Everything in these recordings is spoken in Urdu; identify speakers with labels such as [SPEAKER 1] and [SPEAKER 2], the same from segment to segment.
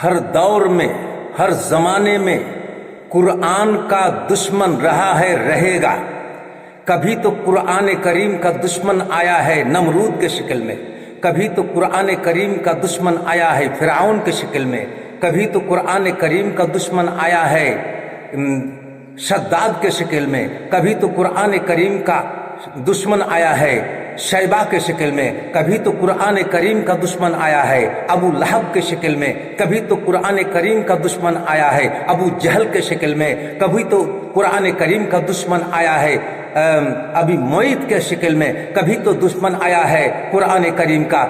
[SPEAKER 1] ہر دور میں، ہر زمانے میں قرآن کا دشمن رہا ہے، رہے گا۔ کبھی تو قرآن کریم کا دشمن آیا ہے نمرود کے شکل میں، کبھی تو قرآن کریم کا دشمن آیا ہے فرعون کے شکل میں، کبھی تو قرآن کریم کا دشمن آیا ہے شداد کے شکل میں، کبھی تو قرآن کریم کا دشمن آیا ہے شیبہ کے شکل میں، کبھی تو قرآن کریم کا دشمن آیا ہے ابو لہب کے شکل میں، کبھی تو قرآن کریم کا دشمن آیا ہے ابو جہل کے شکل میں، کبھی تو قرآن کریم کا دشمن آیا ہے ابی معید کے شکل میں، کبھی تو دشمن آیا ہے قرآن کریم کا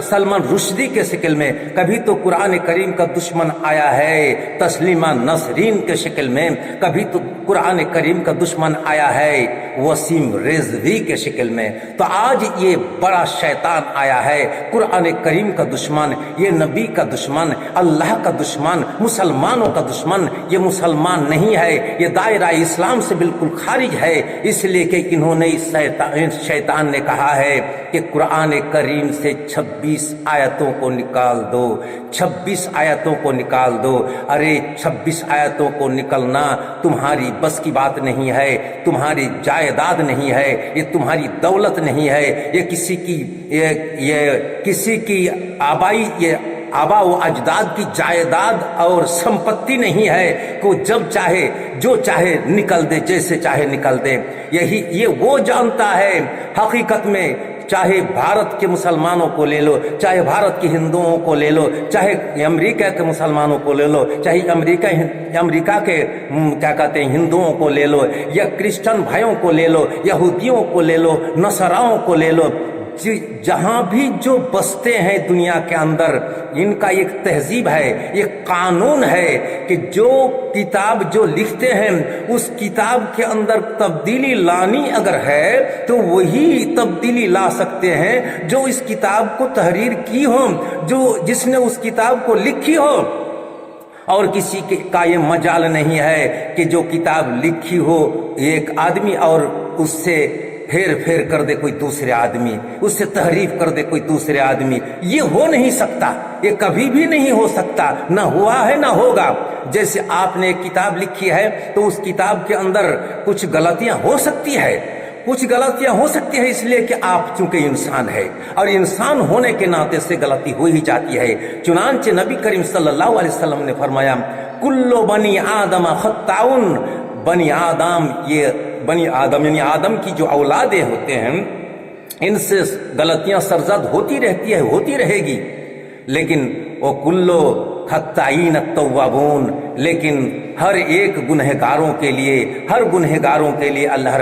[SPEAKER 1] سلمان رشدی کے شکل میں، کبھی تو قرآن کریم کا دشمن آیا ہے تسلیمہ نسرین کے شکل میں، کبھی تو قرآن کریم کا دشمن آیا ہے وسیم رضوی کے شکل میں۔ تو آج یہ بڑا شیطان آیا ہے، قرآن کریم کا دشمن، یہ نبی کا دشمن، اللہ کا دشمن، مسلمانوں کا دشمن۔ یہ مسلمان نہیں ہے، یہ دائرہ اسلام سے بالکل خارج ہے، اس لیے کہ انہوں نے شیطان نے کہا ہے کہ قرآن کریم سے 26 آیتوں کو نکال دو، 26 آیتوں کو نکال دو۔ ارے 26 آیتوں کو نکلنا تمہاری بس کی بات نہیں ہے، تمہاری جائیداد نہیں ہے، یہ تمہاری دولت نہیں ہے، یہ کسی کی آبا و اجداد کی جائیداد اور سمپتی نہیں ہے کہ وہ جب چاہے جو چاہے نکل دے، جیسے چاہے نکل دے۔ یہ وہ جانتا ہے حقیقت میں، چاہے بھارت کے مسلمانوں کو لے لو، چاہے بھارت کے ہندوؤں کو لے لو، چاہے امریکہ کے مسلمانوں کو لے لو، چاہے امریکہ کے کیا کہتے ہیں ہندوؤں کو لے لو، یا کرسچن بھائیوں کو لے لو، یہودیوں کو لے لو، نصاراؤں کو لے لو، جہاں بھی جو بستے ہیں دنیا کے اندر، ان کا ایک تہذیب ہے، ایک قانون ہے کہ جو کتاب جو لکھتے ہیں اس کتاب کے اندر تبدیلی لانی اگر ہے تو وہی تبدیلی لا سکتے ہیں جو اس کتاب کو تحریر کی ہو، جس نے اس کتاب کو لکھی ہو۔ اور کسی کا یہ مجال نہیں ہے کہ جو کتاب لکھی ہو ایک آدمی اور اس سے پھیر پھیر کر دے کوئی دوسرے آدمی، اس سے تحریف کر دے کوئی دوسرے آدمی۔ یہ ہو نہیں سکتا، یہ کبھی بھی نہیں ہو سکتا، نہ ہوا ہے نہ ہوگا۔ جیسے آپ نے ایک کتاب لکھی ہے تو اس کتاب کے اندر کچھ غلطیاں ہو سکتی ہے، کچھ غلطیاں ہو سکتی ہے، اس لیے کہ آپ چونکہ انسان ہے اور انسان ہونے کے ناطے سے غلطی ہو ہی جاتی ہے۔ چنانچہ نبی کریم صلی اللہ علیہ وسلم نے فرمایا کلو بنی آدم خطاؤن، بنی آدم یعنی آدم کی جو اولادیں ہوتے ہیں ان سے غلطیاں سرزد ہوتی رہتی ہے، ہوتی رہے گی، لیکن وہ کلو خطائین التوابون، لیکن ہر ایک گنہگاروں کے لیے اللہ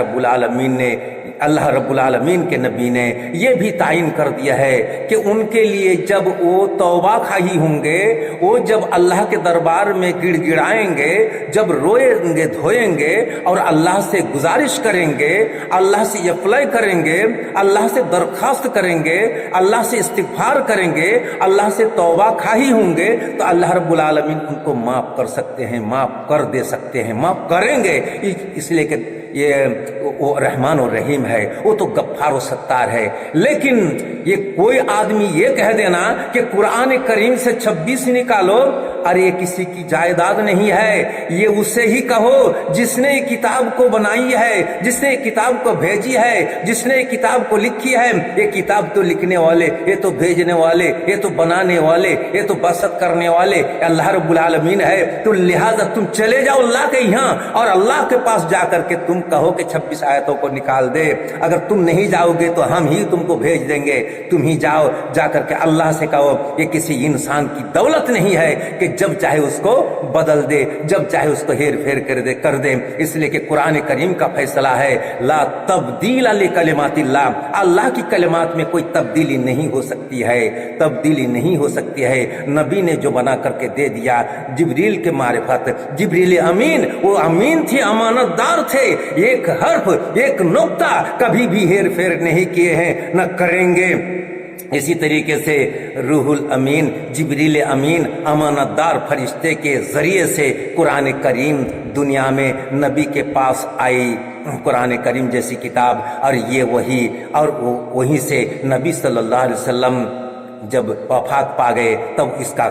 [SPEAKER 1] رب العالمین کے نبی نے یہ بھی تعین کر دیا ہے کہ ان کے لیے جب وہ توبہ خواہی ہوں گے، وہ جب اللہ کے دربار میں گڑ گڑائیں گے، جب روئیں گے دھوئیں گے اور اللہ سے گزارش کریں گے، اللہ سے اپلائی کریں گے، اللہ سے درخواست کریں گے، اللہ سے استغفار کریں گے، اللہ سے توبہ خواہی ہوں گے، تو اللہ رب العالمین ان کو معاف کر سکتے ہیں، معاف کر دے سکتے ہیں، معاف کریں گے، اس لیے کہ وہ رحمان و رحیم ہے، وہ تو غفار و ستار ہے۔ لیکن یہ کوئی آدمی یہ کہہ دینا کہ قرآن کریم سے 26 نکالو، ارے یہ کسی کی جائیداد نہیں ہے، یہ اسے ہی کہو جس نے کتاب کو بنائی ہے، جس نے کتاب کو بھیجی ہے، جس نے کتاب کو لکھی ہے۔ یہ کتاب تو لکھنے والے، یہ تو بھیجنے والے، یہ تو بنانے والے، یہ تو بسط کرنے والے اللہ رب العالمین ہے۔ تو لہٰذا تم چلے جاؤ اللہ کے یہاں اور اللہ کے پاس جا کر کے تم کہو کہ 26 آیتوں کو نکال دے۔ اگر تم نہیں جاؤ گے تو ہم ہی تم کو بھیج دیں گے، تم ہی جاؤ، جا کر کے اللہ سے کہو۔ یہ کسی انسان کی دولت نہیں ہے کہ جب چاہے اس کو بدل دے، جب چاہے اس کو ہیر پھیر کر دے، اس لیے کہ قرآن کریم کا فیصلہ ہے لا تبدیل لکلمات اللہ، اللہ کی کلمات میں کوئی تبدیلی نہیں ہو سکتی ہے، تبدیلی نہیں ہو سکتی ہے۔ نبی نے جو بنا کر کے دے دیا، جبریل کے معرفت، جبریل امین، وہ امین تھے، امانت دار تھے، ایک حرف ایک نقطہ کبھی بھی ہیر پھیر نہیں کیے ہیں، نہ کریں گے۔ اسی طریقے سے روح الامین، جبریل امین، امانت دار فرشتے کے ذریعے سے قرآن کریم دنیا میں نبی کے پاس آئی، قرآن کریم جیسی کتاب، اور یہ وہی، اور وہیں سے نبی صلی اللہ علیہ وسلم جب وفات پا گئے تب اس کا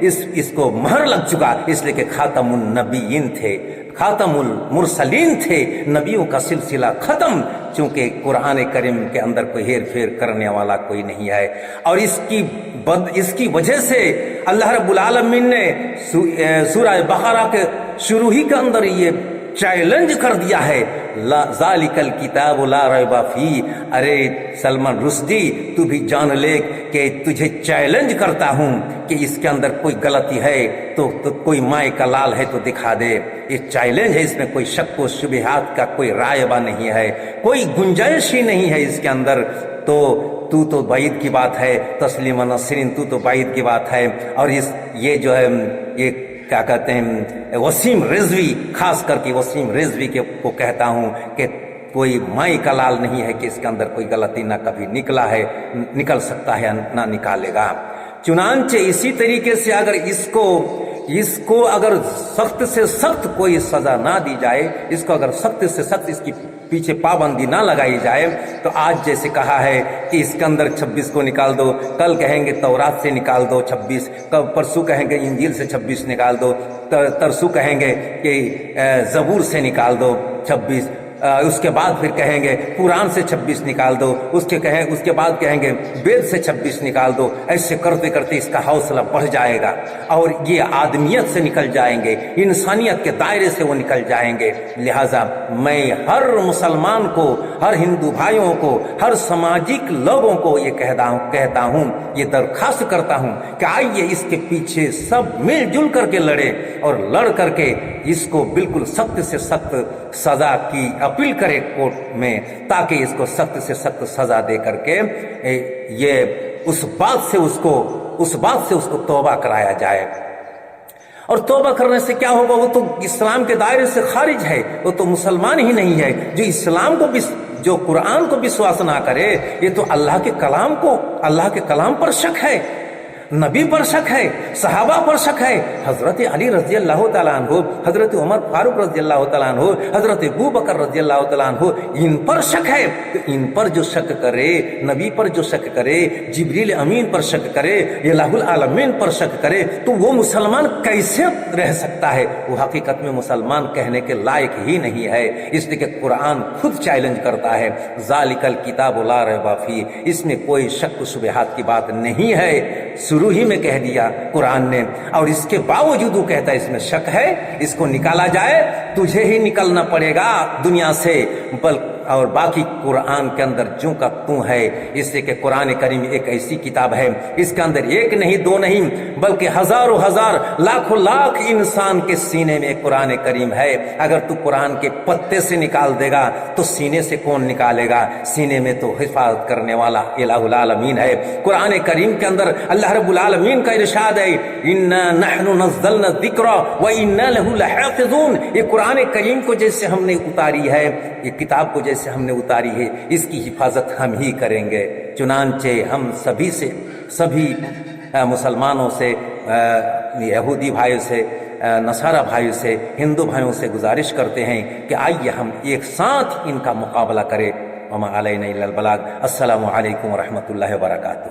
[SPEAKER 1] اس کو مہر لگ چکا، اس لیے کہ خاتم النبیین تھے، خاتم المرسلین تھے، نبیوں کا سلسلہ ختم، چونکہ قرآن کریم کے اندر کوئی ہیر پھیر کرنے والا کوئی نہیں ہے۔ اور اس کی وجہ سے اللہ رب العالمین نے سورہ بقرہ کے شروع ہی کے اندر یہ چیلنج کر دیا ہے، ذالک الکتاب لا ریب فیہ۔ ارے سلمان رشدی، تو بھی جان لے کہ تجھے چیلنج کرتا ہوں کہ اس کے اندر کوئی غلطی ہے تو کوئی مائے کا لال ہے تو دکھا دے۔ یہ چیلنج ہے، اس میں کوئی شک و شبہات کا کوئی رائبہ نہیں ہے، کوئی گنجائش ہی نہیں ہے اس کے اندر۔ تو بعید کی بات ہے، تسلیم نسرین تو بعید کی بات ہے۔ اور یہ جو ہے یہ کیا کہتے ہیں وسیم رضوی، خاص کر کے وسیم رضوی کو کہتا ہوں کہ کوئی مائی کا لال نہیں ہے کہ اس کے اندر کوئی غلطی نہ کبھی نکل سکتا ہے نہ نکالے گا۔ چنانچہ اسی طریقے سے اگر اس کو اگر سخت سے سخت کوئی سزا نہ دی جائے، اس کو اگر سخت سے سخت اس کی پیچھے پابندی نہ لگائی جائے، تو آج جیسے کہا ہے کہ اس کے اندر 26 کو نکال دو، کل کہیں گے تورات سے نکال دو 26، پرسوں کہیں گے انجیل سے 26 نکال دو، ترسوں کہیں گے کہ زبور سے نکال دو 26، اس کے بعد پھر کہیں گے قرآن سے 26 نکال دو، اس کے بعد کہیں گے وید سے 26 نکال دو۔ ایسے کرتے کرتے اس کا حوصلہ بڑھ جائے گا اور یہ آدمیت سے نکل جائیں گے، انسانیت کے دائرے سے وہ نکل جائیں گے۔ لہٰذا میں ہر مسلمان کو، ہر ہندو بھائیوں کو، ہر سماجک لوگوں کو یہ کہتا ہوں، یہ درخواست کرتا ہوں کہ آئیے اس کے پیچھے سب مل جل کر کے لڑے، اور لڑ کر کے اس کو بالکل سخت سے سخت سزا کی اپیل کرے کورٹ میں، تاکہ اس کو سخت سے سخت سزا دے کر کے یہ اس بات سے اس کو توبہ کرایا جائے۔ اور توبہ کرنے سے کیا ہوگا؟ وہ تو اسلام کے دائرے سے خارج ہے، وہ تو مسلمان ہی نہیں ہے۔ جو قرآن کو وشواس نہ کرے، یہ تو اللہ کے کلام پر شک ہے، نبی پر شک ہے، صحابہ پر شک ہے، حضرت علی رضی اللہ تعالیٰ عنہ، حضرت عمر فاروق رضی اللہ تعالیٰ عنہ، حضرت ابو بکر رضی اللہ تعالیٰ عنہ، ان پر شک ہے۔ تو ان پر جو شک کرے، نبی پر جو شک کرے، جبریل امین پر شک کرے، الہ العالمین پر شک کرے، تو وہ مسلمان کیسے رہ سکتا ہے؟ وہ حقیقت میں مسلمان کہنے کے لائق ہی نہیں ہے، اس لیے کہ قرآن خود چیلنج کرتا ہے، ذالک الکتاب لا ریب فیہ، اس میں کوئی شک و شبہات کی بات نہیں ہے، شروع ہی میں کہہ دیا قرآن نے۔ اور اس کے باوجود وہ کہتا ہے اس میں شک ہے، اس کو نکالا جائے، تجھے ہی نکلنا پڑے گا دنیا سے، اور باقی قرآن کے اندر جو کا تو ہے۔ اس لیے کہ قرآن کریم ایک ایسی کتاب ہے، اس کے اندر ایک نہیں دو نہیں بلکہ ہزاروں ہزار لاکھوں لاکھ انسان کے سینے میں قرآن کریم ہے۔ اگر تو قرآن کے پتے سے نکال دے گا تو سینے سے کون نکالے گا؟ سینے میں تو حفاظت کرنے والا الہ العالمین ہے۔ قرآن کریم کے اندر اللہ رب العالمین کا ارشاد ہے، انا نحن نزلنا الذکر وانا له لحافظون۔ یہ قرآن کریم کو جیسے ہم نے اتاری ہے، یہ کتاب کو جیسے ہم نے اتاری ہے، اس کی حفاظت ہم ہی کریں گے۔ چنانچہ ہم سبھی مسلمانوں سے، یہودی بھائیوں سے، نصارہ بھائیوں سے، ہندو بھائیوں سے گزارش کرتے ہیں کہ آئیے ہم ایک ساتھ ان کا مقابلہ کریں۔ وما علینا الا البلاغ۔ السلام علیکم ورحمۃ اللہ وبرکاتہ۔